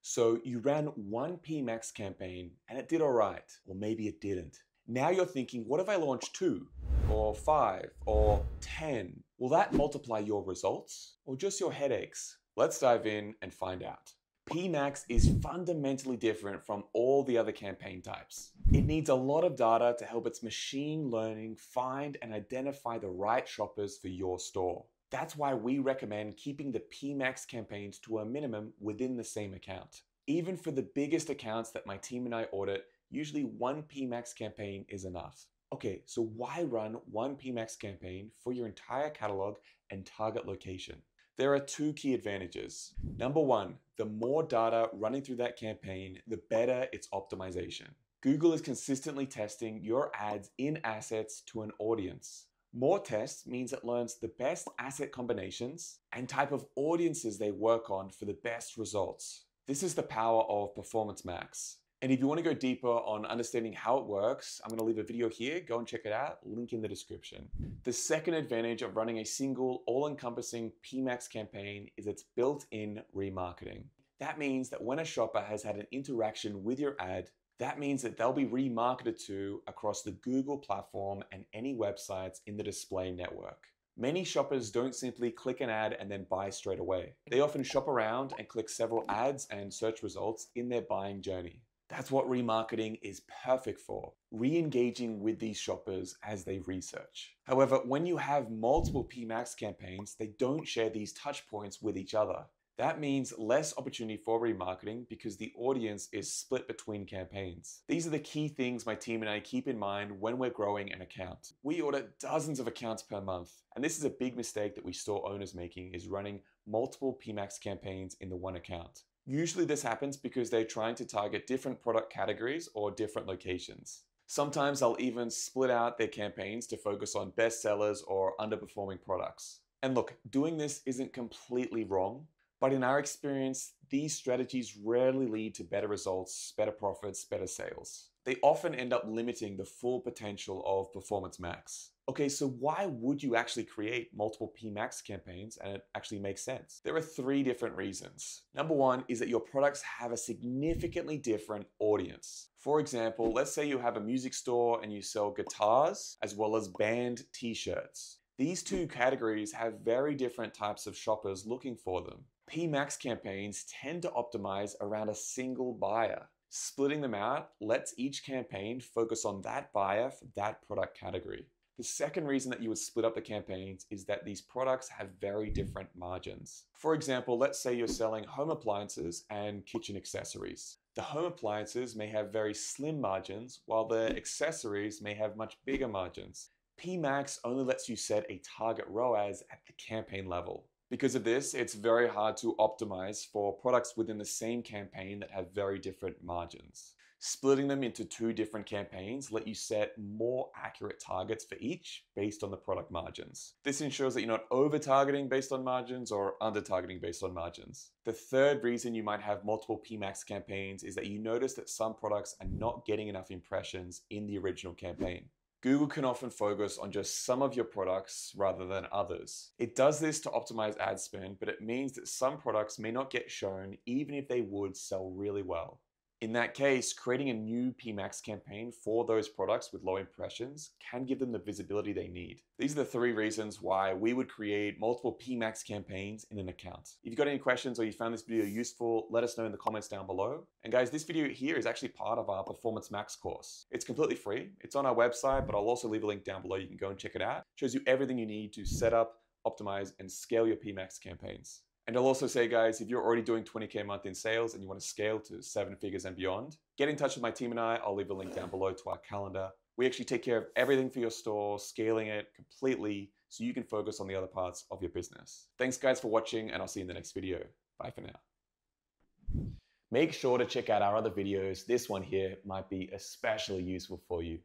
So you ran one PMax campaign and it did all right, or maybe it didn't. Now you're thinking, what if I launch 2 or 5 or 10? Will that multiply your results or just your headaches? Let's dive in and find out. PMax is fundamentally different from all the other campaign types. It needs a lot of data to help its machine learning find and identify the right shoppers for your store. That's why we recommend keeping the PMax campaigns to a minimum within the same account. Even for the biggest accounts that my team and I audit, usually one PMax campaign is enough. Okay, so why run one PMax campaign for your entire catalog and target location? There are 2 key advantages. Number 1, the more data running through that campaign, the better its optimization. Google is consistently testing your ads in assets to an audience. More tests means it learns the best asset combinations and type of audiences they work on for the best results. This is the power of Performance Max. And if you want to go deeper on understanding how it works, I'm going to leave a video here. Go and check it out. Link in the description. The second advantage of running a single all-encompassing PMax campaign is its built-in remarketing. That means that when a shopper has had an interaction with your ad, that means that they'll be remarketed to across the Google platform and any websites in the display network. Many shoppers don't simply click an ad and then buy straight away. They often shop around and click several ads and search results in their buying journey. That's what remarketing is perfect for, re-engaging with these shoppers as they research. However, when you have multiple PMax campaigns, they don't share these touch points with each other. That means less opportunity for remarketing because the audience is split between campaigns. These are the key things my team and I keep in mind when we're growing an account. We audit dozens of accounts per month, and this is a big mistake that we store owners making, is running multiple PMax campaigns in the one account. Usually this happens because they're trying to target different product categories or different locations. Sometimes they'll even split out their campaigns to focus on bestsellers or underperforming products. And look, doing this isn't completely wrong, but in our experience, these strategies rarely lead to better results, better profits, better sales. They often end up limiting the full potential of Performance Max. Okay, so why would you actually create multiple PMax campaigns and it actually makes sense? There are 3 different reasons. Number 1 is that your products have a significantly different audience. For example, let's say you have a music store and you sell guitars as well as band t-shirts. These 2 categories have very different types of shoppers looking for them. PMax campaigns tend to optimize around a single buyer. Splitting them out lets each campaign focus on that buyer for that product category. The second reason that you would split up the campaigns is that these products have very different margins. For example, let's say you're selling home appliances and kitchen accessories. The home appliances may have very slim margins, while the accessories may have much bigger margins. PMax only lets you set a target ROAS at the campaign level. Because of this, it's very hard to optimize for products within the same campaign that have very different margins. Splitting them into 2 different campaigns let you set more accurate targets for each based on the product margins. This ensures that you're not over-targeting based on margins or under-targeting based on margins. The third reason you might have multiple PMax campaigns is that you notice that some products are not getting enough impressions in the original campaign. Google can often focus on just some of your products rather than others. It does this to optimize ad spend, but it means that some products may not get shown even if they would sell really well. In that case, creating a new PMax campaign for those products with low impressions can give them the visibility they need. These are the 3 reasons why we would create multiple PMax campaigns in an account. If you've got any questions or you found this video useful, let us know in the comments down below. And guys, this video here is actually part of our Performance Max course. It's completely free. It's on our website, but I'll also leave a link down below. You can go and check it out. It shows you everything you need to set up, optimize, and scale your PMax campaigns. And I'll also say, guys, if you're already doing 20K a month in sales and you want to scale to 7 figures and beyond, get in touch with my team and I. I'll leave a link down below to our calendar. We actually take care of everything for your store, scaling it completely so you can focus on the other parts of your business. Thanks, guys, for watching, and I'll see you in the next video. Bye for now. Make sure to check out our other videos. This one here might be especially useful for you.